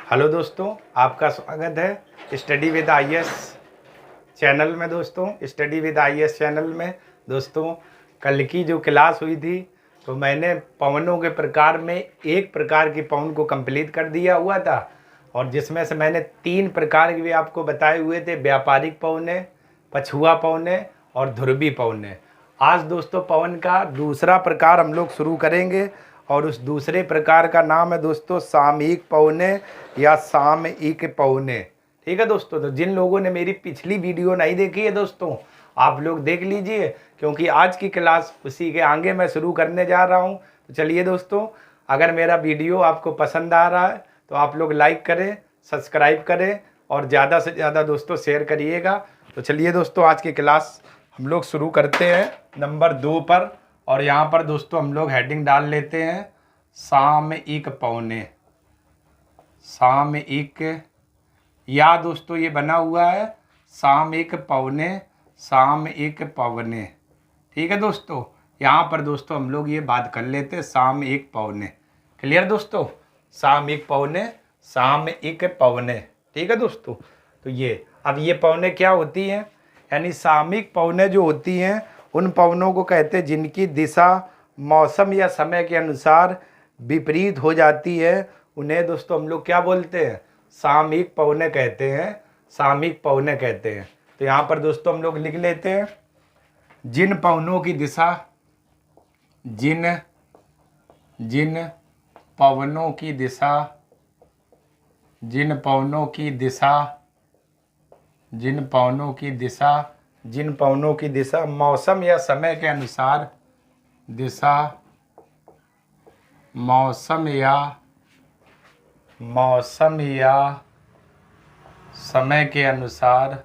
Hello दोस्तों, आपका स्वागत है स्टडी विद आईएएस चैनल में। दोस्तों, स्टडी विद आईएएस चैनल में दोस्तों कल की जो क्लास हुई थी तो मैंने पवनों के प्रकार में एक प्रकार की पवन को कंप्लीट कर दिया हुआ था, और जिसमें से मैंने 3 प्रकार के भी आपको बताए हुए थे: व्यापारिक पवने, पछुआ पवने और ध्रुवी पवने। आज दोस्तों पवन का दूसरा प्रकार हम लोग शुरू करेंगे, और उस दूसरे प्रकार का नाम है दोस्तों सामयिक पवने या सामयिक पवने। ठीक है दोस्तों, तो जिन लोगों ने मेरी पिछली वीडियो नहीं देखी है दोस्तों, आप लोग देख लीजिए, क्योंकि आज की क्लास उसी के आगे मैं शुरू करने जा रहा हूं। तो चलिए दोस्तों, अगर मेरा वीडियो आपको पसंद आ रहा है तो आप लोग लाइक करें, सब्सक्राइब करें और ज़्यादा से ज़्यादा दोस्तों शेयर करिएगा। तो चलिए दोस्तों, आज की क्लास हम लोग शुरू करते हैं नंबर 2 पर, और यहाँ पर दोस्तों हम लोग हेडिंग डाल लेते हैं सामयिक पवने। सामयिक, या दोस्तों ये बना हुआ है सामयिक पवने, सामयिक पवने। ठीक है दोस्तों, यहाँ पर दोस्तों हम लोग ये बात कर लेते हैं सामयिक पवने। क्लियर दोस्तों, सामयिक पवने, सामयिक पवने। ठीक है दोस्तों, तो ये अब ये पवने क्या होती हैं, यानी सामयिक पवने जो होती हैं उन पवनों को कहते हैं जिनकी दिशा मौसम या समय के अनुसार विपरीत हो जाती है। उन्हें दोस्तों हम लोग क्या बोलते हैं, सामयिक पवने कहते हैं, सामयिक पवने कहते हैं। तो यहाँ पर दोस्तों हम लोग लिख लेते हैं जिन पवनों की दिशा, जिन पवनों की दिशा, जिन पवनों की दिशा, जिन पवनों की दिशा, जिन पवनों की दिशा मौसम या समय के अनुसार, दिशा मौसम या समय के अनुसार,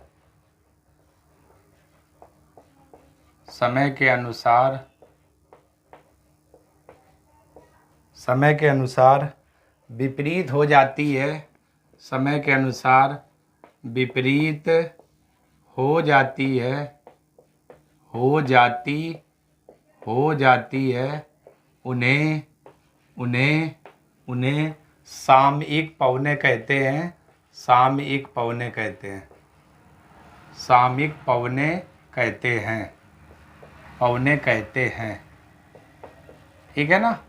समय के अनुसार विपरीत हो जाती है, समय के अनुसार विपरीत हो जाती है, हो जाती है, उन्हें सामयिक पवने कहते हैं, सामयिक पवने कहते हैं, सामयिक पवने कहते हैं, पवने कहते हैं। ठीक है ना,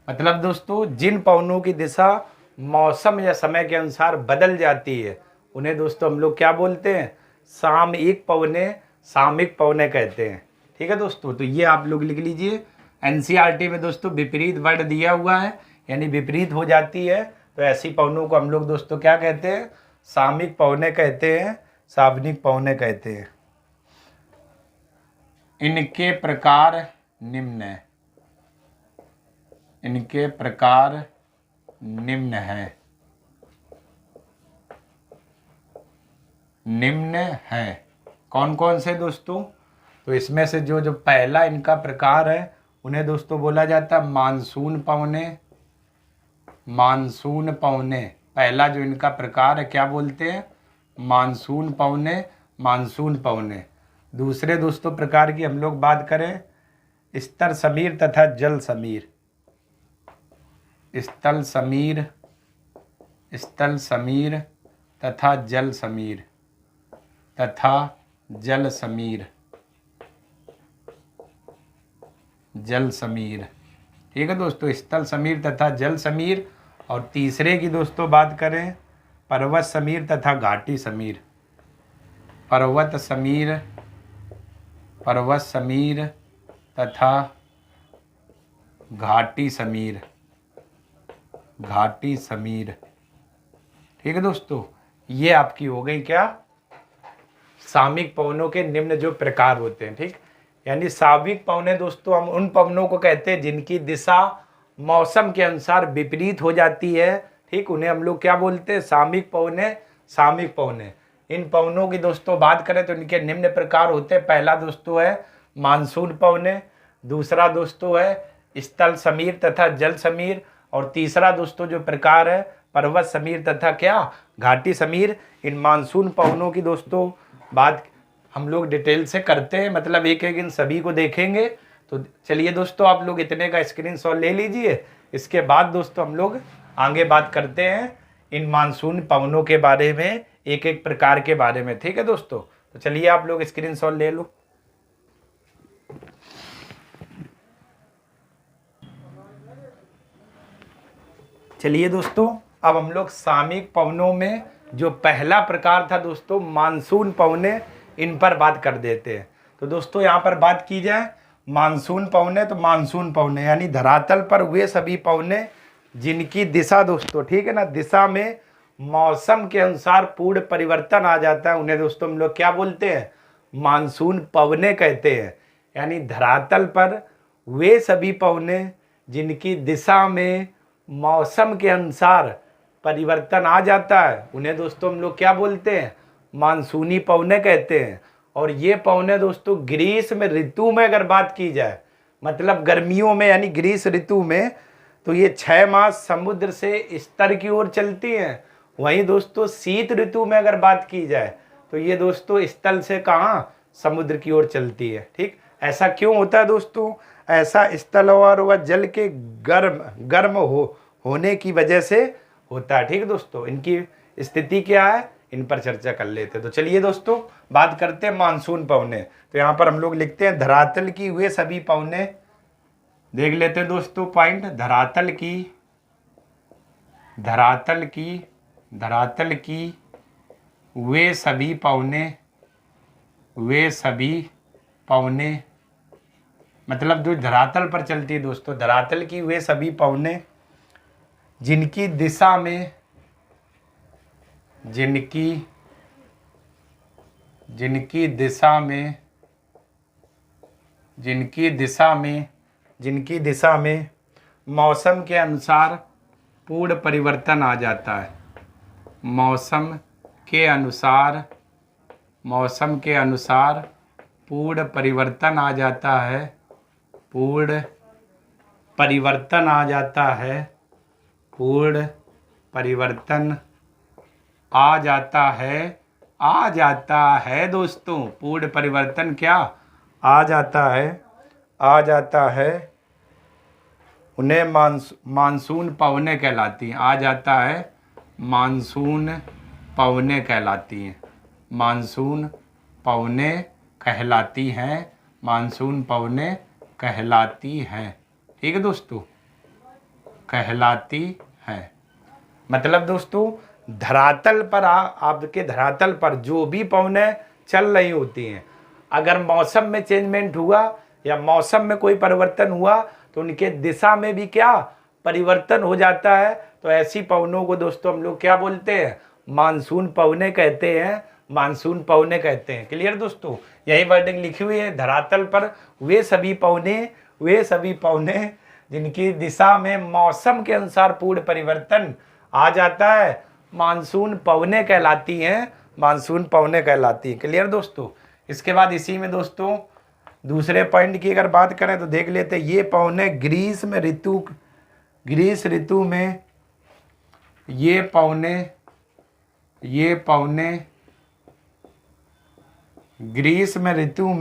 मतलब दोस्तों जिन पवनों की दिशा मौसम या समय के अनुसार बदल जाती है उन्हें दोस्तों हम लोग क्या बोलते हैं, सामयिक पवने, सामयिक पवने कहते हैं। ठीक है दोस्तों, तो ये आप लोग लिख लीजिए। एनसीईआरटी में दोस्तों विपरीत वर्ड दिया हुआ है, यानी विपरीत हो जाती है, तो ऐसी पवनों को हम लोग दोस्तों क्या कहते हैं, सामयिक पवने कहते हैं, सामयिक पवने कहते हैं। इनके प्रकार निम्न है, इनके प्रकार निम्न है, निम्न है। कौन कौन से दोस्तों, तो इसमें से जो पहला इनका प्रकार है उन्हें दोस्तों बोला जाता है मानसून पवने, मानसून पवने। पहला जो इनका प्रकार है क्या बोलते हैं, मानसून पवने, मानसून पवने। दूसरे दोस्तों प्रकार की हम लोग बात करें स्थल समीर तथा जल समीर, स्थल समीर, स्थल समीर तथा जल समीर, तथा जल समीर, जल समीर। ठीक है दोस्तों, स्थल समीर तथा जल समीर। और तीसरे की दोस्तों बात करें पर्वत समीर तथा घाटी समीर, पर्वत समीर, पर्वत समीर तथा घाटी समीर, घाटी समीर। ठीक है दोस्तों, ये आपकी हो गई क्या, सामयिक पवनों के निम्न जो प्रकार होते हैं। ठीक, यानी सामयिक पवने दोस्तों हम उन पवनों को कहते हैं जिनकी दिशा मौसम के अनुसार विपरीत हो जाती है। ठीक, उन्हें हम लोग क्या बोलते हैं, सामयिक पवने, सामयिक पवने। इन पवनों की दोस्तों बात करें तो इनके निम्न प्रकार होते हैं। पहला दोस्तों है मानसून पवने, दूसरा दोस्तों है स्थल समीर तथा जल समीर, और तीसरा दोस्तों जो प्रकार है पर्वत समीर तथा क्या, घाटी समीर। इन मानसून पवनों की दोस्तों बात हम लोग डिटेल से करते हैं, मतलब एक एक इन सभी को देखेंगे। तो चलिए दोस्तों, आप लोग इतने का स्क्रीनशॉट ले लीजिए। इसके बाद दोस्तों हम लोग आगे बात करते हैं इन मानसून पवनों के बारे में, एक एक प्रकार के बारे में। ठीक है दोस्तों, तो चलिए आप लोग स्क्रीनशॉट ले लो। चलिए दोस्तों, अब हम लोग सामयिक पवनों में जो पहला प्रकार था दोस्तों मानसून पवने, इन पर बात कर देते हैं। तो दोस्तों यहाँ पर बात की जाए मानसून पवने, तो मानसून पवने यानी धरातल पर वे सभी पवने जिनकी दिशा दोस्तों, ठीक है ना, दिशा में मौसम के अनुसार पूर्ण परिवर्तन आ जाता है, उन्हें दोस्तों हम लोग क्या बोलते हैं, मानसून पवने कहते हैं। यानी धरातल पर वे सभी पवने जिनकी दिशा में मौसम के अनुसार परिवर्तन आ जाता है, उन्हें दोस्तों हम लोग क्या बोलते हैं, मानसूनी पवने कहते हैं। और ये पवने दोस्तों ग्रीष्म ऋतु में अगर बात की जाए, मतलब गर्मियों में यानी ग्रीष्म ऋतु में, तो ये 6 माह समुद्र से स्तर की ओर चलती हैं। वहीं दोस्तों शीत ऋतु में अगर बात की जाए तो ये दोस्तों स्थल से कहाँ, समुद्र की ओर चलती है। ठीक, ऐसा क्यों होता है दोस्तों, ऐसा स्थल और वह जल के गर्म होने की वजह से होता है। ठीक है दोस्तों, इनकी स्थिति क्या है, इन पर चर्चा कर लेते हैं। तो चलिए दोस्तों बात करते हैं मानसून पवने। तो यहाँ पर हम लोग लिखते हैं धरातल की वे सभी पवने, देख लेते हैं दोस्तों पॉइंट, धरातल की वे सभी पवने, मतलब जो धरातल पर चलती है दोस्तों, धरातल की वे सभी पवने जिनकी दिशा में मौसम के अनुसार पूर्ण परिवर्तन आ जाता है, मौसम के अनुसार पूर्ण परिवर्तन आ जाता है, पूर्ण परिवर्तन आ जाता है दोस्तों, पूर्ण परिवर्तन क्या आ जाता है, उन्हें मानसून पवने कहलाती हैं। आ जाता है, मानसून पवने कहलाती हैं, मानसून पवने कहलाती हैं। ठीक है दोस्तों, कहलाती हैं। मतलब दोस्तों धरातल पर आपके धरातल पर जो भी पवने चल रही होती हैं, अगर मौसम में चेंजमेंट हुआ या मौसम में कोई परिवर्तन हुआ तो उनके दिशा में भी क्या परिवर्तन हो जाता है। तो ऐसी पवनों को दोस्तों हम लोग क्या बोलते हैं, मानसून पवने कहते हैं, मानसून पवने कहते हैं। क्लियर दोस्तों, यही वर्डिंग लिखी हुई है, धरातल पर वे सभी पवने जिनकी दिशा में मौसम के अनुसार पूर्ण परिवर्तन आ जाता है, मानसून पवने कहलाती हैं, मानसून पवने कहलाती हैं। क्लियर दोस्तों, इसके बाद इसी में दोस्तों दूसरे पॉइंट की अगर बात करें तो देख लेते हैं, ये पवने ग्रीष्म ऋतु में ये पवने ग्रीष्म ऋतु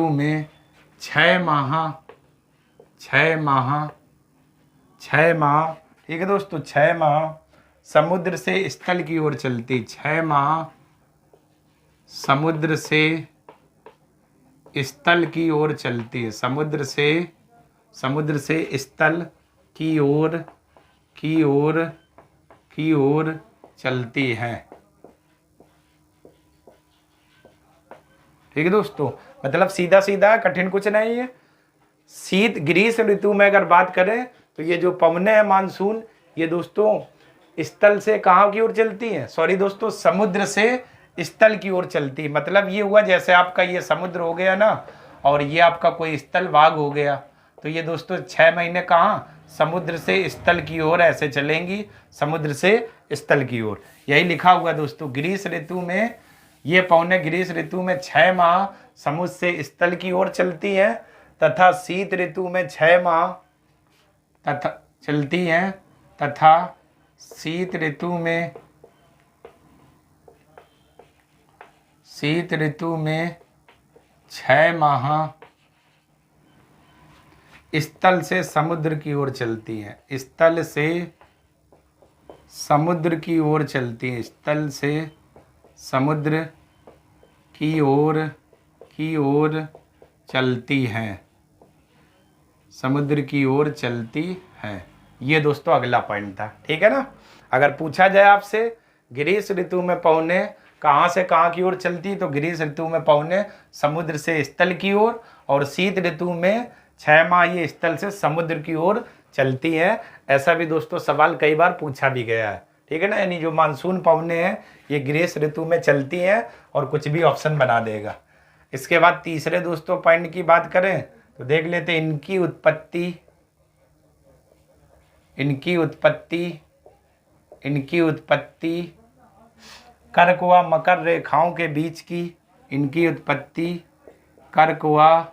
में 6 माह, ठीक है दोस्तों, 6 माह समुद्र से स्थल की ओर चलती, 6 माह समुद्र से स्थल की ओर चलती है, समुद्र से स्थल की ओर चलती है। ठीक है दोस्तों, मतलब सीधा सीधा, कठिन कुछ नहीं है। शीत ग्रीष्म ऋतु में अगर बात करें तो ये जो पवने हैं मानसून, ये दोस्तों स्थल से कहाँ की ओर चलती हैं, सॉरी दोस्तों, समुद्र से स्थल की ओर चलती है। मतलब ये हुआ जैसे आपका ये समुद्र हो गया ना, और ये आपका कोई स्थल भाग हो गया, तो ये दोस्तों 6 महीने कहाँ, समुद्र से स्थल की ओर ऐसे चलेंगी, समुद्र से स्थल की ओर। यही लिखा हुआ दोस्तों, ग्रीष्म ऋतु में ये पवने ग्रीष्म ऋतु में 6 माह समुद्र से स्थल की ओर चलती हैं, तथा शीत ऋतु में 6 माह चलती हैं, तथा शीत ऋतु में 6 माह स्थल से समुद्र की ओर चलती हैं। स्थल से समुद्र की ओर चलती हैं। स्थल से समुद्र की ओर चलती हैं। समुद्र की ओर चलती हैं। ये दोस्तों अगला पॉइंट था, ठीक है ना। अगर पूछा जाए आपसे ग्रीष्म ऋतु में पौने कहाँ से कहाँ की ओर चलती, तो ग्रीष्म ऋतु में पौने समुद्र से स्थल की ओर, और शीत ऋतु में 6 माह ये स्थल से समुद्र की ओर चलती हैं। ऐसा भी दोस्तों सवाल कई बार पूछा भी गया है, ठीक है ना। यानी जो मानसून पवने हैं ये ग्रीष्म ऋतु में चलती हैं, और कुछ भी ऑप्शन बना देगा। इसके बाद तीसरे दोस्तों पॉइंट की बात करें तो देख लेते हैं इनकी उत्पत्ति कर्क व मकर रेखाओं के बीच की। इनकी उत्पत्ति कर्क व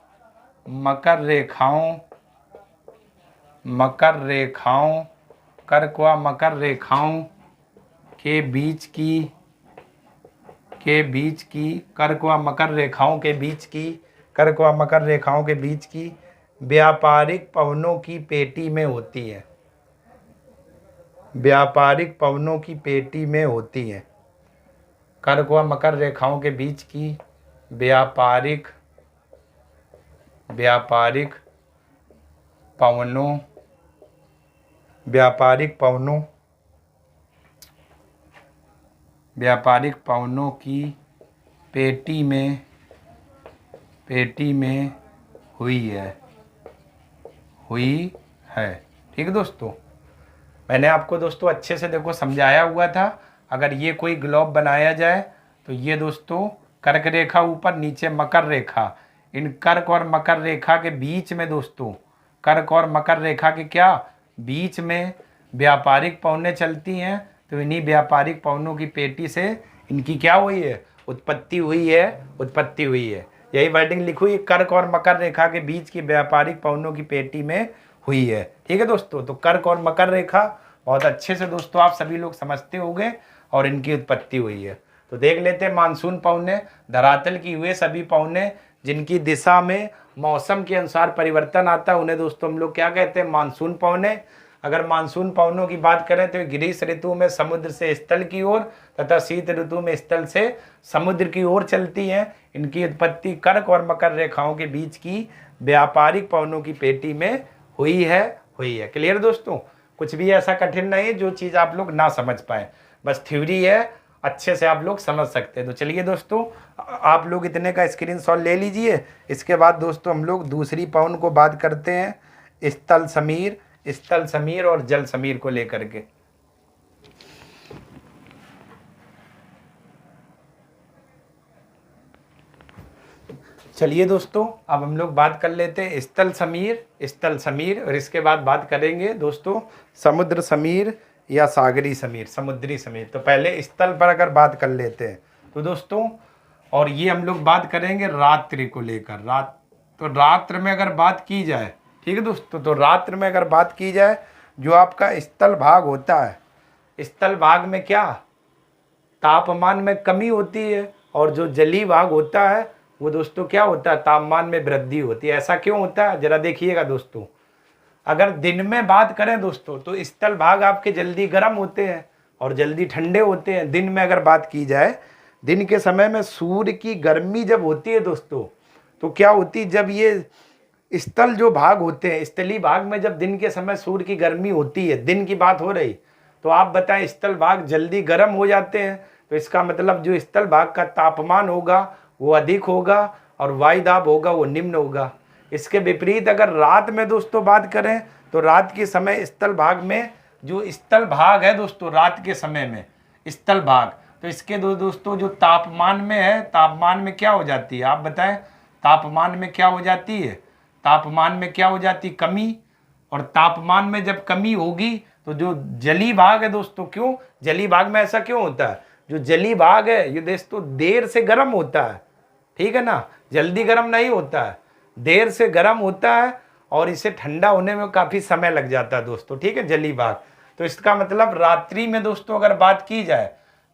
मकर रेखाओं के बीच की कर्क व मकर रेखाओं के बीच की व्यापारिक पवनों की पेटी में होती है। व्यापारिक पवनों की पेटी में होती है। कर्क व मकर रेखाओं के बीच की व्यापारिक पवनों की पेटी में हुई है। ठीक है दोस्तों, मैंने आपको दोस्तों अच्छे से देखो समझाया हुआ था। अगर ये कोई ग्लोब बनाया जाए तो ये दोस्तों कर्क रेखा ऊपर, नीचे मकर रेखा। इन कर्क और मकर रेखा के बीच में दोस्तों, कर्क और मकर रेखा के क्या बीच में व्यापारिक पवनें चलती हैं। तो इन्हीं व्यापारिक पवनों की पेटी से इनकी क्या हुई है, उत्पत्ति हुई है। यही वर्डिंग लिखो, ये कर्क और मकर रेखा के बीच की व्यापारिक पवनों की पेटी में हुई है। ठीक है दोस्तों, तो कर्क और मकर रेखा बहुत अच्छे से दोस्तों आप सभी लोग समझते होंगे, और इनकी उत्पत्ति हुई है। तो देख लेते हैं मानसून पवने, धरातल की हुए सभी पवने जिनकी दिशा में मौसम के अनुसार परिवर्तन आता है, उन्हें दोस्तों हम लोग क्या कहते हैं, मानसून पवने। अगर मानसून पवनों की बात करें तो ग्रीष्म ऋतु में समुद्र से स्थल की ओर तथा शीत ऋतु में स्थल से समुद्र की ओर चलती हैं। इनकी उत्पत्ति कर्क और मकर रेखाओं के बीच की व्यापारिक पवनों की पेटी में हुई है। क्लियर दोस्तों, कुछ भी ऐसा कठिन नहीं है जो चीज़ आप लोग ना समझ पाए, बस थ्योरी है, अच्छे से आप लोग समझ सकते हैं। तो चलिए दोस्तों, आप लोग इतने का स्क्रीनशॉट ले लीजिए। इसके बाद दोस्तों हम लोग दूसरी पवन को बात करते हैं, स्थल समीर और जल समीर को लेकर के। चलिए दोस्तों, अब हम लोग बात कर लेते हैं स्थल समीर, और इसके बाद बात करेंगे दोस्तों समुद्र समीर या सागरी समीर, समुद्री समीर। तो पहले स्थल पर अगर बात कर लेते हैं तो दोस्तों, और ये हम लोग बात करेंगे रात्रि को लेकर। तो रात्र में अगर बात की जाए, ठीक है दोस्तों, तो रात्र में अगर बात की जाए, जो आपका स्थल भाग होता है, स्थल भाग में क्या तापमान में कमी होती है, और जो जलीय भाग होता है वो दोस्तों क्या होता है, तापमान में वृद्धि होती है। ऐसा क्यों होता है, जरा देखिएगा दोस्तों। अगर दिन में बात करें दोस्तों तो स्थल भाग आपके जल्दी गर्म होते हैं और जल्दी ठंडे होते हैं। दिन में अगर बात की जाए, दिन के समय में सूर्य की गर्मी जब होती है दोस्तों, तो क्या होती है, जब ये स्थल जो भाग होते हैं, स्थलीय भाग में जब दिन के समय सूर्य की गर्मी होती है, दिन की बात हो रही, तो आप बताएं स्थल भाग जल्दी गर्म हो जाते हैं। तो इसका मतलब जो स्थल भाग का तापमान होगा वो अधिक होगा और वायुदाब होगा वो निम्न होगा। इसके विपरीत अगर रात में दोस्तों बात करें तो रात के समय स्थल भाग में, जो स्थल भाग है दोस्तों रात के समय में स्थल भाग, तो इसके दोस्तों जो तापमान में है, तापमान में क्या हो जाती है, आप बताएं, तापमान में क्या हो जाती है, तापमान में क्या हो जाती, कमी। और तापमान में जब कमी होगी तो जो जलीय भाग है दोस्तों, क्यों जलीय भाग में ऐसा क्यों होता है, जो जलीय भाग है ये दोस्तों देर से गर्म होता है, ठीक है ना, जल्दी गर्म नहीं होता है, देर से गर्म होता है, और इसे ठंडा होने में काफ़ी समय लग जाता है दोस्तों, ठीक है, जलीय भाग। तो इसका मतलब रात्रि में दोस्तों अगर बात की जाए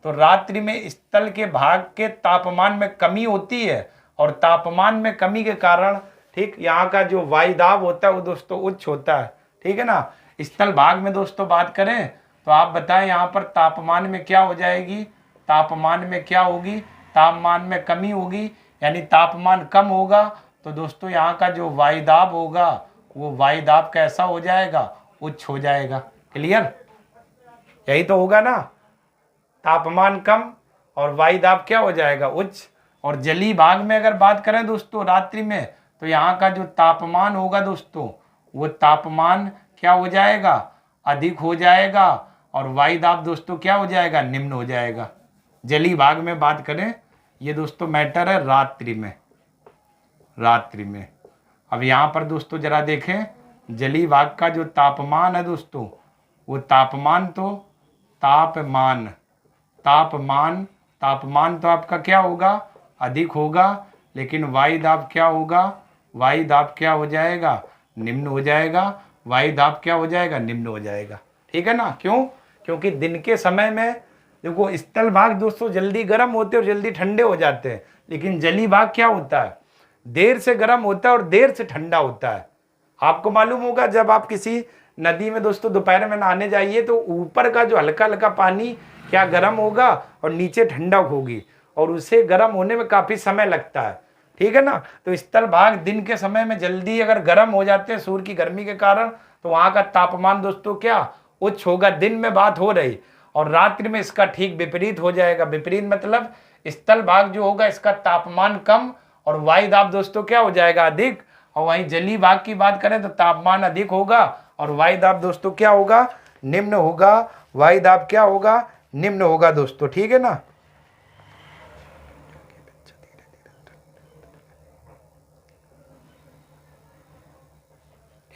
तो रात्रि में स्थल के भाग के तापमान में कमी होती है और तापमान में कमी के कारण, ठीक, यहाँ का जो वायुदाब होता है वो दोस्तों उच्च होता है, ठीक है ना। स्थल भाग में दोस्तों बात करें तो आप बताएं यहाँ पर तापमान में क्या हो जाएगी, तापमान में क्या होगी, तापमान में कमी होगी, यानी तापमान कम होगा तो दोस्तों यहाँ का जो वायुदाब होगा वो वायुदाब कैसा हो जाएगा, उच्च हो जाएगा। क्लियर, यही तो होगा ना, तापमान कम और वायुदाब क्या हो जाएगा, उच्च। और जलीय भाग में अगर बात करें दोस्तों रात्रि में, तो यहाँ का जो तापमान होगा दोस्तों वो तापमान क्या हो जाएगा, अधिक हो जाएगा, और वायुदाब दोस्तों क्या हो जाएगा, निम्न हो जाएगा। जलीय भाग में बात करें, ये दोस्तों मैटर है रात्रि में, रात्रि में। अब यहाँ पर दोस्तों जरा देखें, जलीय भाग का जो तापमान है दोस्तों वो तापमान तो तापमान तापमान तापमान तो आपका क्या होगा, अधिक होगा, लेकिन वायुदाब क्या होगा, वायुदाब क्या हो जाएगा, निम्न हो जाएगा। वायुदाब क्या हो जाएगा, निम्न हो जाएगा, ठीक है ना। क्यों, क्योंकि दिन के समय में देखो स्थल भाग दोस्तों जल्दी गर्म होते और जल्दी ठंडे हो जाते हैं, लेकिन जलीय भाग क्या होता है, देर से गर्म होता है और देर से ठंडा होता है। आपको मालूम होगा जब आप किसी नदी में दोस्तों दोपहर में नहाने जाइए तो ऊपर का जो हल्का हल्का पानी क्या गर्म होगा और नीचे ठंडक होगी, और उसे गर्म होने में काफ़ी समय लगता है, ठीक है ना। तो स्थल भाग दिन के समय में जल्दी अगर गर्म हो जाते हैं सूर्य की गर्मी के कारण, तो वहाँ का तापमान दोस्तों क्या उच्च होगा, दिन में बात हो रही। और रात्रि में इसका ठीक विपरीत हो जाएगा। विपरीत मतलब स्थल भाग जो होगा इसका तापमान कम और वायुदाब दोस्तों क्या हो जाएगा, अधिक। और वहीं जलीय भाग की बात करें तो तापमान अधिक होगा और वायुदाब दोस्तों क्या होगा, निम्न होगा। वायुदाब क्या होगा, निम्न होगा दोस्तों, ठीक है ना।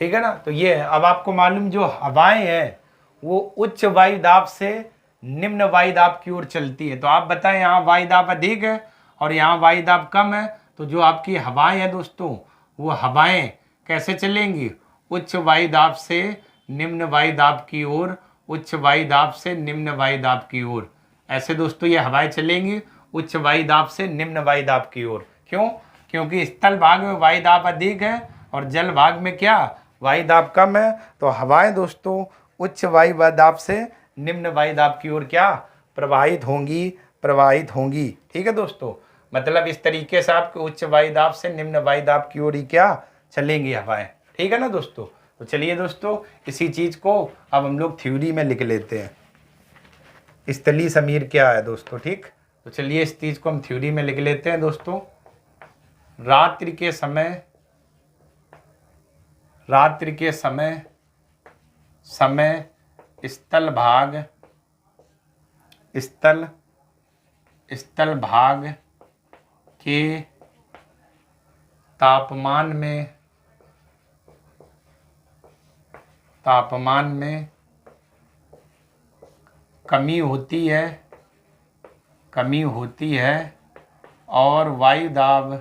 ठीक है ना। तो ये अब आपको मालूम जो हवाएं हैं वो उच्च वायुदाब से निम्न वायुदाब की ओर चलती है। तो आप बताएं यहाँ वायुदाब अधिक है और यहाँ वायुदाब कम है, तो जो आपकी हवाएं हैं दोस्तों वो हवाएं कैसे चलेंगी, उच्च वायुदाब से निम्न वायुदाब की ओर, उच्च वायुदाब से निम्न वायुदाब की ओर। ऐसे दोस्तों ये हवाएं चलेंगी उच्च वायुदाब से निम्न वायुदाब की ओर। क्यों, क्योंकि स्थल भाग में वायुदाब अधिक है और जल भाग में क्या वायुदाब कम है। तो हवाएं दोस्तों उच्च वायुदाब से निम्न वायुदाब की ओर क्या प्रवाहित होंगी, प्रवाहित होंगी, ठीक है दोस्तों। मतलब इस तरीके से आपके उच्च वायुदाब से निम्न वायुदाब की ओर ही क्या चलेंगी हवाएं, ठीक है ना दोस्तों। तो चलिए दोस्तों इसी चीज को अब हम लोग थ्योरी में लिख लेते हैं। स्थलीय समीर क्या है दोस्तों, ठीक। तो चलिए इस चीज को हम थ्योरी में लिख लेते हैं दोस्तों। रात्रि के समय, रात्रि के समय समय स्थल भाग, स्थल भाग के तापमान में कमी होती है, कमी होती है और वायुदाब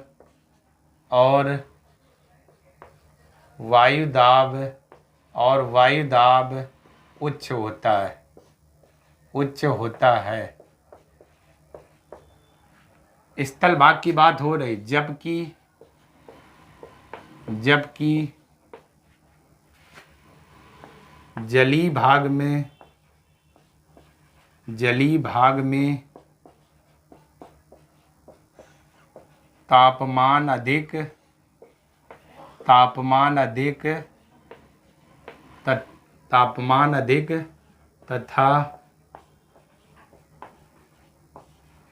उच्च होता है, उच्च होता है। स्थल भाग की बात हो रही, जबकि जलीय भाग में तापमान अधिक तथा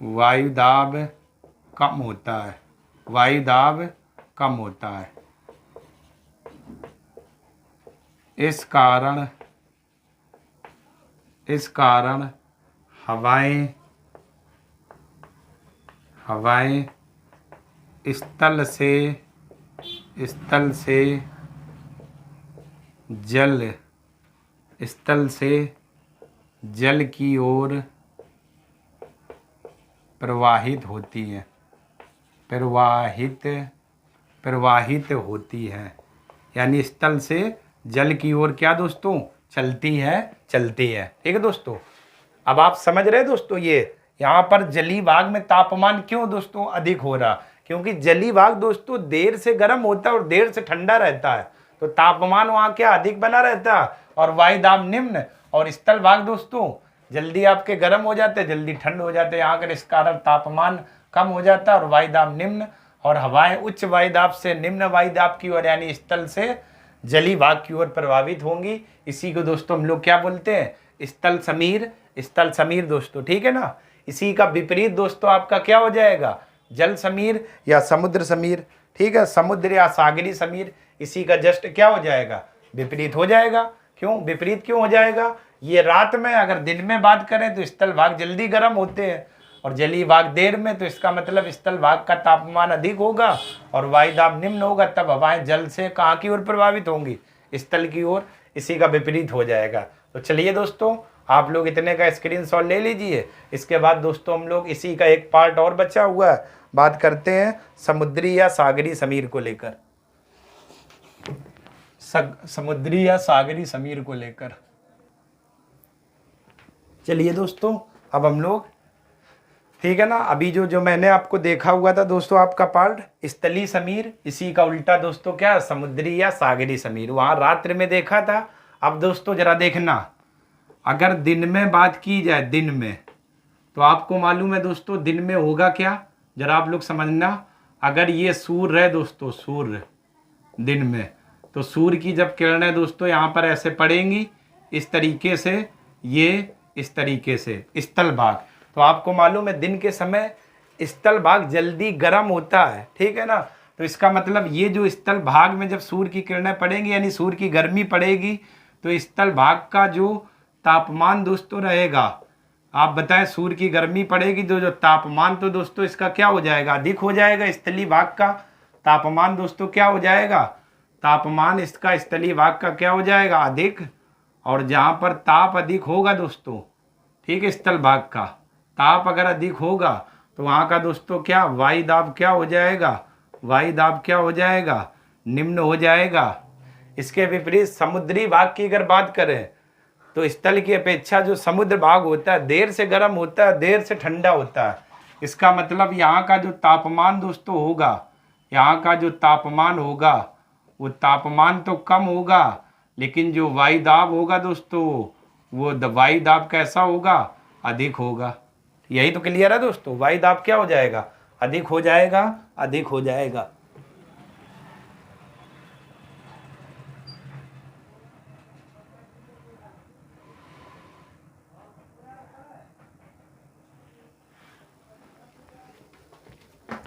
वायुदाब कम होता है, वायुदाब कम होता है। इस कारण हवाएं स्थल से जल की ओर प्रवाहित होती हैं, प्रवाहित होती हैं। यानी स्थल से जल की ओर क्या दोस्तों चलती है, ठीक है दोस्तों। अब आप समझ रहे हैं दोस्तों, ये यहाँ पर जलीय भाग में तापमान क्यों दोस्तों अधिक हो रहा, क्योंकि जलीय भाग दोस्तों देर से गर्म होता है और देर से ठंडा रहता है, तो तापमान वहाँ क्या अधिक बना रहता है और वायु दाब निम्न। और स्थल भाग दोस्तों जल्दी आपके गर्म हो जाते हैं, जल्दी ठंड हो जाते हैं, यहाँ कर इस कारण तापमान कम हो जाता है और वायु दाब निम्न, और हवाएं उच्च वायु दाब से निम्न वायु दाब की ओर यानी स्थल से जलीय भाग की ओर प्रभावित होंगी। इसी को दोस्तों हम लोग क्या बोलते हैं, स्थल समीर, स्थल समीर दोस्तों, ठीक है ना। इसी का विपरीत दोस्तों आपका क्या हो जाएगा, जल समीर या समुद्र समीर, ठीक है, समुद्र या सागरी समीर। इसी का जस्ट क्या हो जाएगा, विपरीत हो जाएगा। क्यों विपरीत क्यों हो जाएगा, ये रात में, अगर दिन में बात करें तो स्थल भाग जल्दी गर्म होते हैं और जलीय भाग देर में, तो इसका मतलब स्थल भाग का तापमान अधिक होगा और वायु दाब निम्न होगा, तब हवाएं जल से कहाँ की ओर प्रभावित होंगी, स्थल की ओर। इसी का विपरीत हो जाएगा। तो चलिए दोस्तों आप लोग इतने का स्क्रीनशॉट ले लीजिए। इसके बाद दोस्तों हम लोग इसी का एक पार्ट और बचा हुआ है, बात करते हैं समुद्री या सागरी समीर को लेकर, समुद्री या सागरी समीर को लेकर। चलिए दोस्तों अब हम लोग, ठीक है ना, अभी जो मैंने आपको देखा हुआ था दोस्तों आपका पार्ट स्थलीय समीर, इसी का उल्टा दोस्तों क्या, समुद्री या सागरी समीर, वहां रात्रि में देखा था। अब दोस्तों जरा देखना, अगर दिन में बात की जाए, दिन में, तो आपको मालूम है दोस्तों दिन में होगा क्या, जरा आप लोग समझना। अगर ये सूर्य है दोस्तों, सूर्य दिन में, तो सूर्य की जब किरणें दोस्तों यहाँ पर ऐसे पड़ेंगी इस तरीके से, ये इस तरीके से स्थल भाग, तो आपको मालूम है दिन के समय स्थल भाग जल्दी गर्म होता है, ठीक है ना। तो इसका मतलब ये जो स्थल भाग में जब सूर्य की किरणें पड़ेंगी यानी सूर्य की गर्मी पड़ेगी, तो स्थल भाग का जो तापमान दोस्तों रहेगा, आप बताएं, सूर्य की गर्मी पड़ेगी तो जो तापमान, तो दोस्तों इसका क्या हो जाएगा, अधिक हो जाएगा। स्थलीय भाग का तापमान दोस्तों क्या हो जाएगा, तापमान इसका स्थलीय भाग का क्या हो जाएगा, अधिक। और जहाँ पर ताप अधिक होगा दोस्तों, ठीक है, स्थल भाग का ताप अगर अधिक होगा तो वहाँ का दोस्तों क्या, वायु दाब क्या हो जाएगा, वायु दाब क्या हो जाएगा, निम्न हो जाएगा। इसके विपरीत समुद्री भाग की अगर बात करें तो स्थल की अपेक्षा जो समुद्र भाग होता है देर से गर्म होता है, देर से ठंडा होता है। इसका मतलब यहाँ का जो तापमान दोस्तों होगा, यहाँ का जो तापमान होगा वो तापमान तो कम होगा, लेकिन जो वायु दाब होगा दोस्तों वो वायु दाब कैसा होगा, अधिक होगा। यही तो क्लियर है दोस्तों, वायु दाब क्या हो जाएगा, अधिक हो जाएगा, अधिक हो जाएगा।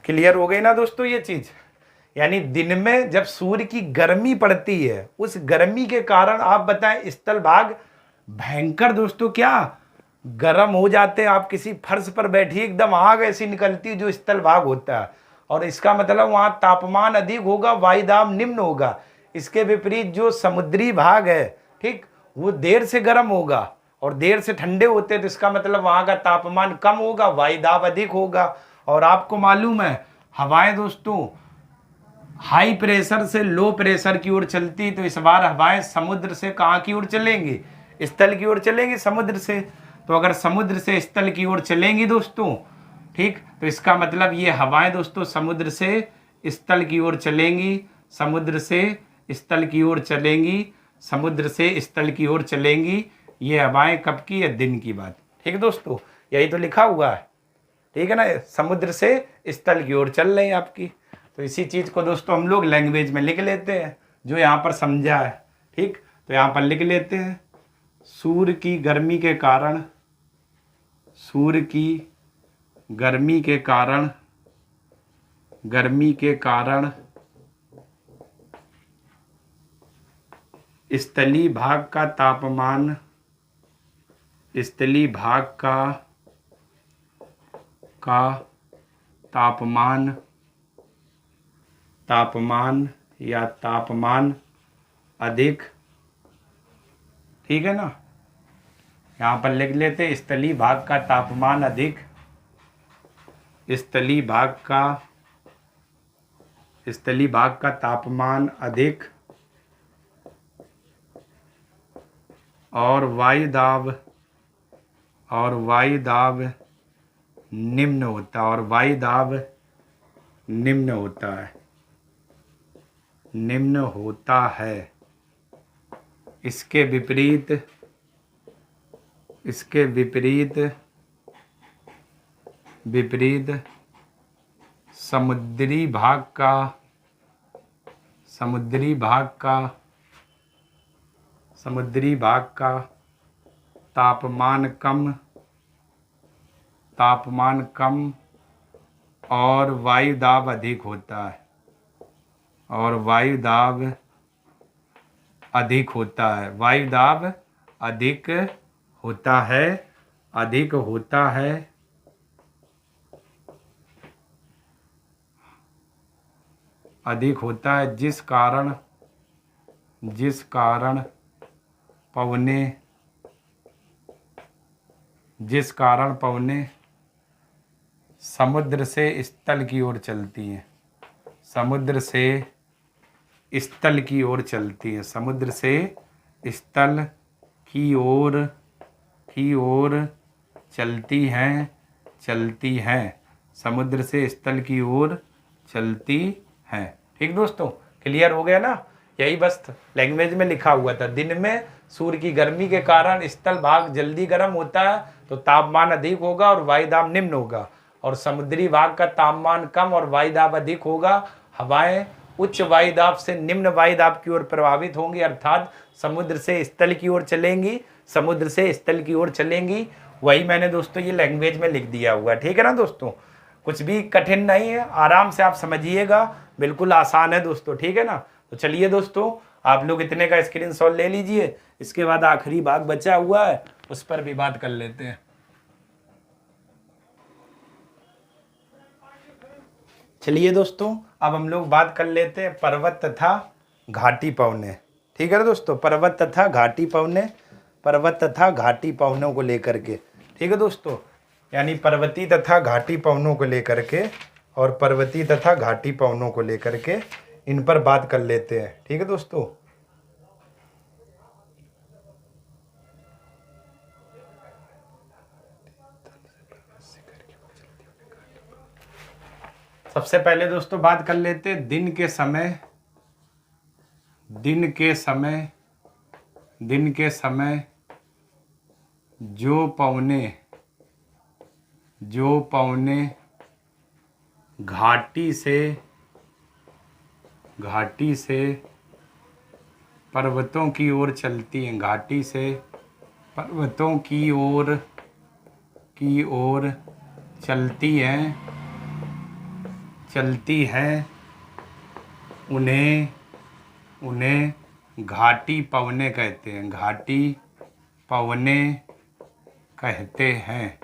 क्लियर हो गई ना दोस्तों ये चीज। यानी दिन में जब सूर्य की गर्मी पड़ती है, उस गर्मी के कारण आप बताएं स्थल भाग भयंकर दोस्तों क्या गर्म हो जाते हैं। आप किसी फर्श पर बैठिए, एकदम आग ऐसी निकलती है जो स्थल भाग होता है, और इसका मतलब वहां तापमान अधिक होगा, वायु दाब निम्न होगा। इसके विपरीत जो समुद्री भाग है, ठीक, वो देर से गर्म होगा और देर से ठंडे होते हैं, तो इसका मतलब वहां का तापमान कम होगा, वायु दाब अधिक होगा। और आपको मालूम है हवाएं दोस्तों हाई प्रेशर से लो प्रेशर की ओर चलती, तो इस बार हवाएं समुद्र से कहाँ की ओर चलेंगी, स्थल की ओर चलेंगी, समुद्र से। तो अगर समुद्र से स्थल की ओर चलेंगी दोस्तों, ठीक, तो इसका मतलब ये हवाएं दोस्तों समुद्र से स्थल की ओर चलेंगी, समुद्र से स्थल की ओर चलेंगी, समुद्र से स्थल की ओर चलेंगी। ये हवाएं कब की है, दिन की बात, ठीक है दोस्तों, यही तो लिखा हुआ है, ठीक है ना, समुद्र से स्थल की ओर चल रही है आपकी। तो इसी चीज़ को दोस्तों हम लोग लैंग्वेज में लिख लेते हैं जो यहाँ पर समझा है, ठीक। तो यहाँ पर लिख लेते हैं, सूर्य की गर्मी के कारण, सूर्य की गर्मी के कारण, गर्मी के कारण स्थलीय भाग का तापमान, स्थलीय भाग का तापमान, तापमान या तापमान अधिक, ठीक है ना। यहाँ पर लिख लेते हैं स्थलीय भाग का तापमान अधिक, स्थलीय भाग का तापमान अधिक, और वायु दाब निम्न होता है, और वायु दाब निम्न होता है, निम्न होता है। इसके विपरीत, इसके विपरीत, विपरीत समुद्री भाग का, समुद्री भाग का, समुद्री भाग का तापमान कम, तापमान कम और वायु दाब अधिक होता है, और वायु दाब अधिक होता है, वायु दाब अधिक होता है, अधिक होता है। अधिक होता है जिस कारण, जिस कारण पवने, जिस कारण पवने समुद्र से स्थल की ओर चलती हैं, समुद्र से स्थल की ओर चलती है, समुद्र से स्थल की ओर, की ओर चलती हैं, चलती हैं, समुद्र से स्थल की ओर चलती हैं। ठीक दोस्तों, क्लियर हो गया ना। यही बस लैंग्वेज में लिखा हुआ था। दिन में सूर्य की गर्मी के कारण स्थल भाग जल्दी गर्म होता है तो तापमान अधिक होगा और वायुदाब निम्न होगा, और समुद्री भाग का तापमान कम और वायुदाब अधिक होगा। हवाएं उच्च वायुदाब से निम्न वायुदाब की ओर प्रभावित होंगी, अर्थात समुद्र से स्थल की ओर चलेंगी, समुद्र से स्थल की ओर चलेंगी। वही मैंने दोस्तों ये लैंग्वेज में लिख दिया हुआ है। ठीक है ना दोस्तों, कुछ भी कठिन नहीं है, आराम से आप समझिएगा, बिल्कुल आसान है दोस्तों। ठीक है ना। तो चलिए दोस्तों, आप लोग इतने का स्क्रीनशॉट ले लीजिए। इसके बाद आखिरी भाग बचा हुआ है, उस पर भी बात कर लेते हैं। चलिए दोस्तों, अब हम लोग बात कर लेते हैं पर्वत तथा घाटी पवने। ठीक है ना दोस्तों, पर्वत तथा घाटी पवने, पर्वत तथा घाटी पवनों को लेकर के। ठीक है दोस्तों, यानी पर्वतीय तथा घाटी पवनों को लेकर के, और पर्वतीय तथा घाटी पवनों को लेकर के इन पर बात कर लेते हैं। ठीक है दोस्तों, सबसे पहले दोस्तों बात कर लेते हैं दिन के समय, दिन के समय, दिन के समय जो पवने, जो पवने घाटी से, घाटी से पर्वतों की ओर चलती हैं, घाटी से पर्वतों की ओर, की ओर चलती हैं, चलती हैं, उन्हें, उन्हें घाटी पवने कहते हैं, घाटी पवने कहते हैं।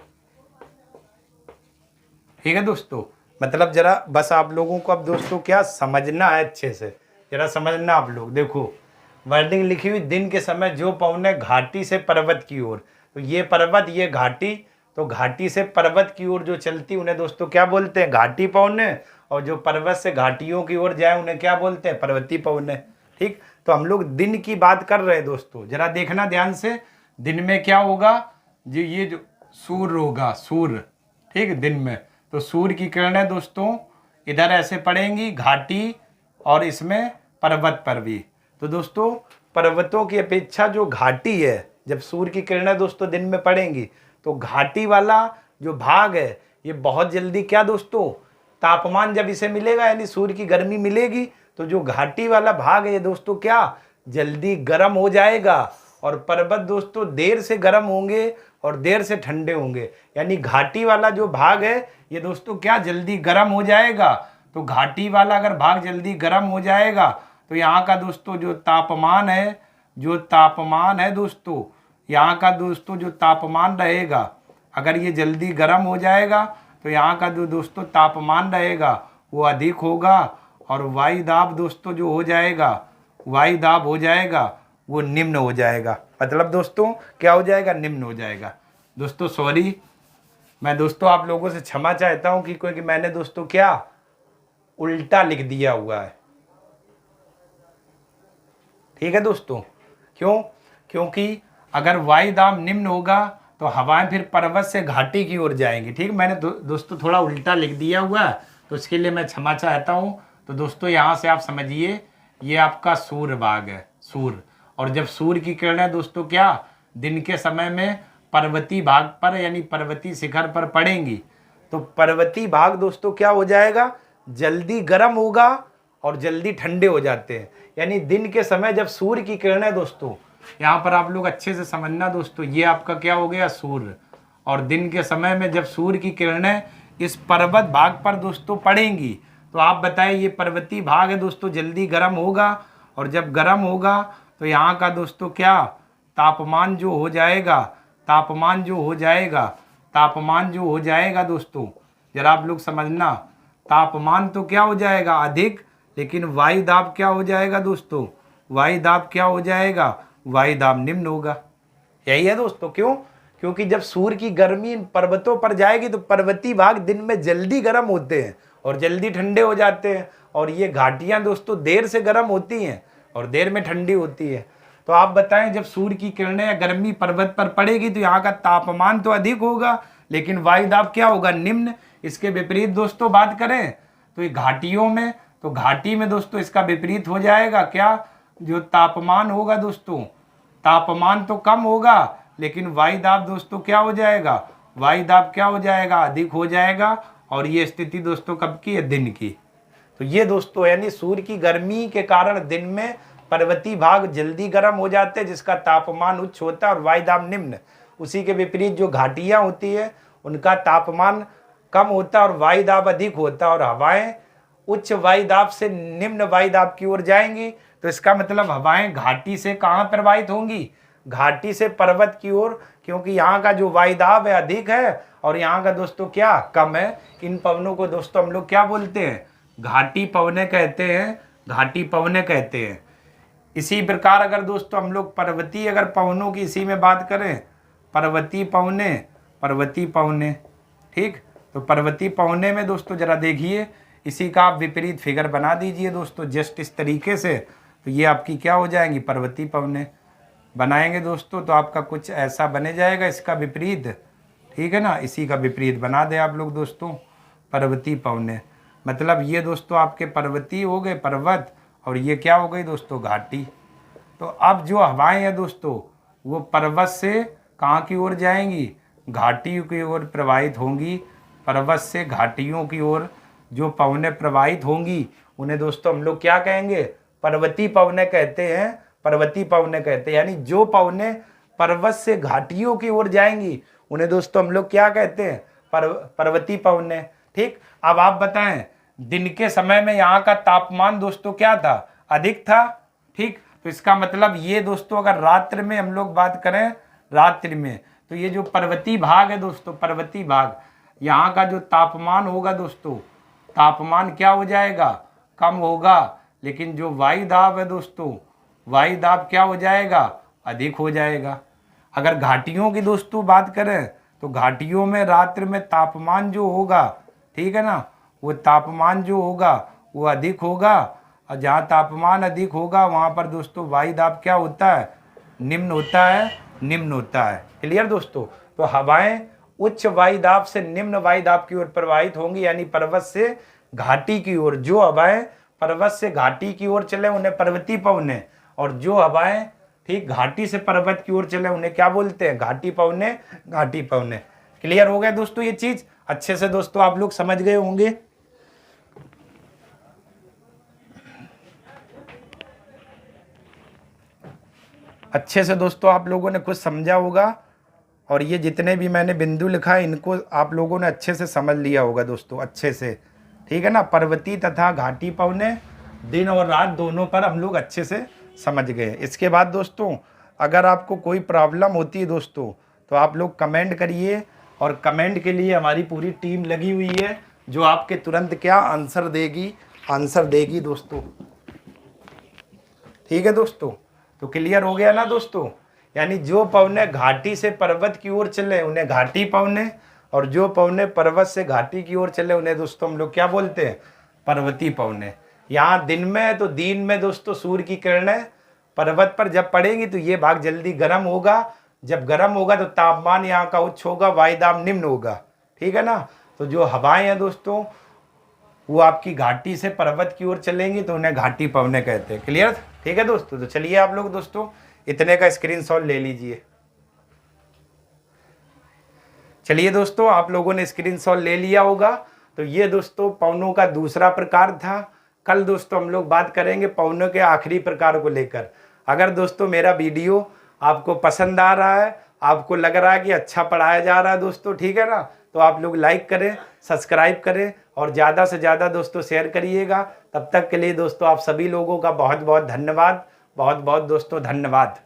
ठीक है दोस्तों, मतलब जरा बस आप लोगों को अब दोस्तों क्या समझना है, अच्छे से जरा समझना। आप लोग देखो, वर्डिंग लिखी हुई दिन के समय जो पवने घाटी से पर्वत की ओर, तो ये पर्वत, ये घाटी, तो घाटी से पर्वत की ओर जो चलती उन्हें दोस्तों क्या बोलते हैं, घाटी पवने, और जो पर्वत से घाटियों की ओर जाए उन्हें क्या बोलते हैं, पर्वतीय पवने। ठीक, तो हम लोग दिन की बात कर रहे हैं दोस्तों, जरा देखना ध्यान से। दिन में क्या होगा जी, ये जो सूर्य होगा, सूर्य, ठीक है, दिन में तो सूर्य की किरणें दोस्तों इधर ऐसे पड़ेंगी घाटी, और इसमें पर्वत पर भी। तो दोस्तों पर्वतों की अपेक्षा जो घाटी है, जब सूर्य की किरणें दोस्तों दिन में पड़ेंगी तो घाटी वाला जो भाग है ये बहुत जल्दी क्या दोस्तों, तापमान जब इसे मिलेगा यानी सूर्य की गर्मी मिलेगी, तो जो घाटी वाला भाग है ये दोस्तों क्या जल्दी गर्म हो जाएगा, और पर्वत दोस्तों देर से गर्म होंगे और देर से ठंडे होंगे। यानी घाटी वाला जो भाग है ये दोस्तों क्या जल्दी गर्म हो जाएगा। तो घाटी वाला अगर भाग जल्दी गर्म हो जाएगा तो यहाँ का दोस्तों जो तापमान है, जो तापमान है दोस्तों, यहाँ का दोस्तों जो तापमान रहेगा, अगर ये जल्दी गर्म हो जाएगा तो यहाँ का जो दोस्तों तापमान रहेगा वो अधिक होगा, और वायु दाब दोस्तों जो हो जाएगा, वायु दाब हो जाएगा वो निम्न हो जाएगा। मतलब दोस्तों क्या हो जाएगा, निम्न हो जाएगा। दोस्तों सॉरी, मैं दोस्तों आप लोगों से क्षमा चाहता हूँ कि क्योंकि मैंने दोस्तों क्या उल्टा लिख दिया हुआ है। ठीक है दोस्तों, क्यों, क्योंकि अगर वायु दाब निम्न होगा तो हवाएं फिर पर्वत से घाटी की ओर जाएंगी। ठीक, मैंने दोस्तों थोड़ा उल्टा लिख दिया हुआ है, तो इसके लिए मैं क्षमा चाहता हूँ। तो दोस्तों यहाँ से आप समझिए ये आपका सूर्य भाग है, सूर्य। और जब सूर्य की किरणें दोस्तों क्या दिन के समय में पर्वतीय भाग पर यानी पर्वतीय शिखर पर पड़ेंगी तो पर्वतीय भाग दोस्तों क्या हो जाएगा, जल्दी गर्म होगा और जल्दी ठंडे हो जाते हैं। यानी दिन के समय जब सूर्य की किरणें दोस्तों, यहाँ पर आप लोग अच्छे से समझना दोस्तों, ये आपका क्या हो गया सूर्य। और दिन के समय में जब सूर्य की किरणें इस पर्वत भाग पर दोस्तों पड़ेंगी तो आप बताएं ये पर्वतीय भाग है दोस्तों जल्दी गर्म होगा। और जब गर्म होगा तो यहाँ का दोस्तों क्या तापमान जो हो जाएगा, तापमान जो हो जाएगा, तापमान जो हो जाएगा दोस्तों, जरा आप लोग समझना, तापमान तो क्या हो जाएगा अधिक, लेकिन वायु दाब क्या हो जाएगा दोस्तों, वायु दाब क्या हो जाएगा, वायु दाब निम्न होगा। यही है दोस्तों, क्यों? क्योंकि जब सूर्य की गर्मी पर्वतों पर जाएगी तो पर्वतीय भाग दिन में जल्दी गर्म होते हैं और जल्दी ठंडे हो जाते हैं, और ये घाटियां दोस्तों देर से गर्म होती हैं और देर में ठंडी होती है। तो आप बताएं जब सूर्य की किरणें या गर्मी पर्वत पर पड़ेगी तो यहाँ का तापमान तो अधिक होगा लेकिन वायु दाब क्या होगा, निम्न। इसके विपरीत दोस्तों बात करें तो ये घाटियों में, तो घाटी में दोस्तों इसका विपरीत हो जाएगा, क्या जो तापमान होगा दोस्तों, तापमान तो कम होगा लेकिन वायु दाब दोस्तों क्या हो जाएगा, वायु दाब क्या हो जाएगा, अधिक हो जाएगा। और ये स्थिति दोस्तों कब की है, दिन की। तो ये दोस्तों यानी सूर्य की गर्मी के कारण दिन में पर्वतीय भाग जल्दी गर्म हो जाते हैं जिसका तापमान उच्च होता है और वायु दाब निम्न। उसी के विपरीत जो घाटियां होती है उनका तापमान कम होता है और वायु दाब अधिक होता है, और हवाएं उच्च वायु दाब से निम्न वायु दाब की ओर जाएंगी। तो इसका मतलब हवाएं घाटी से कहाँ प्रवाहित होंगी, घाटी से पर्वत की ओर, क्योंकि यहाँ का जो वायु दाब है अधिक है और यहाँ का दोस्तों क्या कम है। इन पवनों को दोस्तों हम लोग क्या बोलते हैं, घाटी पवने कहते हैं, घाटी पवने कहते हैं। इसी प्रकार अगर दोस्तों हम लोग पर्वतीय अगर पवनों की इसी में बात करें, पर्वतीय पवने, पर्वतीय पवने, ठीक। तो पर्वतीय पवने में दोस्तों जरा देखिए, इसी का आप विपरीत फिगर बना दीजिए दोस्तों जस्ट इस तरीके से, तो ये आपकी क्या हो जाएंगी, पर्वतीय पवने बनाएंगे दोस्तों तो आपका कुछ ऐसा बने जाएगा इसका विपरीत, ठीक है ना। इसी का विपरीत बना दे आप लोग दोस्तों, पर्वतीय पवने, मतलब ये दोस्तों आपके पर्वतीय हो गए पर्वत और ये क्या हो गई दोस्तों, घाटी। तो अब जो हवाएं हैं दोस्तों वो पर्वत से कहाँ की ओर जाएंगी, घाटियों की ओर प्रवाहित होंगी। पर्वत से घाटियों की ओर जो पवनें प्रवाहित होंगी उन्हें दोस्तों हम लोग क्या कहेंगे, पर्वतीय पवनें कहते हैं, पर्वतीय पवनें कहते हैं। यानी जो पवनें पर्वत से घाटियों की ओर जाएंगी उन्हें दोस्तों हम लोग क्या कहते हैं, पर्वतीय पवनें, ठीक। अब आप बताएं दिन के समय में यहाँ का तापमान दोस्तों क्या था, अधिक था, ठीक। तो इसका मतलब ये दोस्तों अगर रात्रि में हम लोग बात करें, रात्रि में, तो ये जो पर्वतीय भाग है दोस्तों, पर्वतीय भाग, यहाँ का जो तापमान होगा दोस्तों, तापमान क्या हो जाएगा, कम होगा, लेकिन जो वायु दाब है दोस्तों, वायु दाब क्या हो जाएगा, अधिक हो जाएगा। अगर घाटियों की दोस्तों बात करें तो घाटियों में रात्रि में तापमान जो होगा, ठीक है ना, वो तापमान जो होगा वो अधिक होगा, और जहाँ तापमान अधिक होगा वहाँ पर दोस्तों वायु दाब क्या होता है, निम्न होता है, निम्न होता है। क्लियर दोस्तों। तो हवाएं उच्च वायु दाब से निम्न वायु दाब की ओर प्रवाहित होंगी, यानी पर्वत से घाटी की ओर। जो हवाएं पर्वत से घाटी की ओर चले उन्हें पर्वतीय पवने, और जो हवाएं ठीक घाटी से पर्वत की ओर चले उन्हें क्या बोलते हैं, घाटी पवने, घाटी पवने। क्लियर हो गया दोस्तों, ये चीज अच्छे से दोस्तों आप लोग समझ गए होंगे। अच्छे से दोस्तों आप लोगों ने कुछ समझा होगा, और ये जितने भी मैंने बिंदु लिखा है इनको आप लोगों ने अच्छे से समझ लिया होगा दोस्तों, अच्छे से, ठीक है ना। पर्वतीय तथा घाटी पवने दिन और रात दोनों पर हम लोग अच्छे से समझ गए। इसके बाद दोस्तों अगर आपको कोई प्रॉब्लम होती है दोस्तों तो आप लोग कमेंट करिए, और कमेंट के लिए हमारी पूरी टीम लगी हुई है जो आपके तुरंत क्या आंसर देगी दोस्तों, ठीक है दोस्तों। तो क्लियर हो गया ना दोस्तों। यानी जो पवने घाटी से पर्वत की ओर चले उन्हें घाटी पवने, और जो पवने पर्वत से घाटी की ओर चले उन्हें दोस्तों हम लोग क्या बोलते हैं, पर्वतीय पवने। यहाँ दिन में है तो दिन में दोस्तों सूर्य की किरणें पर्वत पर जब पड़ेंगी तो ये भाग जल्दी गर्म होगा, जब गर्म होगा तो तापमान यहाँ का उच्च होगा, वायु दाब निम्न होगा, ठीक है ना। तो जो हवाएं हैं दोस्तों वो आपकी घाटी से पर्वत की ओर चलेंगी तो उन्हें घाटी पवने कहते हैं। क्लियर? ठीक है दोस्तों, तो चलिए आप लोग दोस्तों इतने का स्क्रीनशॉट ले लीजिए। चलिए दोस्तों, आप लोगों ने स्क्रीनशॉट ले लिया होगा। तो ये दोस्तों पवनों का दूसरा प्रकार था। कल दोस्तों हम लोग बात करेंगे पवनों के आखिरी प्रकार को लेकर। अगर दोस्तों मेरा वीडियो आपको पसंद आ रहा है, आपको लग रहा है कि अच्छा पढ़ाया जा रहा है दोस्तों, ठीक है ना, तो आप लोग लाइक करें, सब्सक्राइब करें और ज़्यादा से ज़्यादा दोस्तों शेयर करिएगा। तब तक के लिए दोस्तों आप सभी लोगों का बहुत बहुत धन्यवाद, बहुत बहुत दोस्तों धन्यवाद।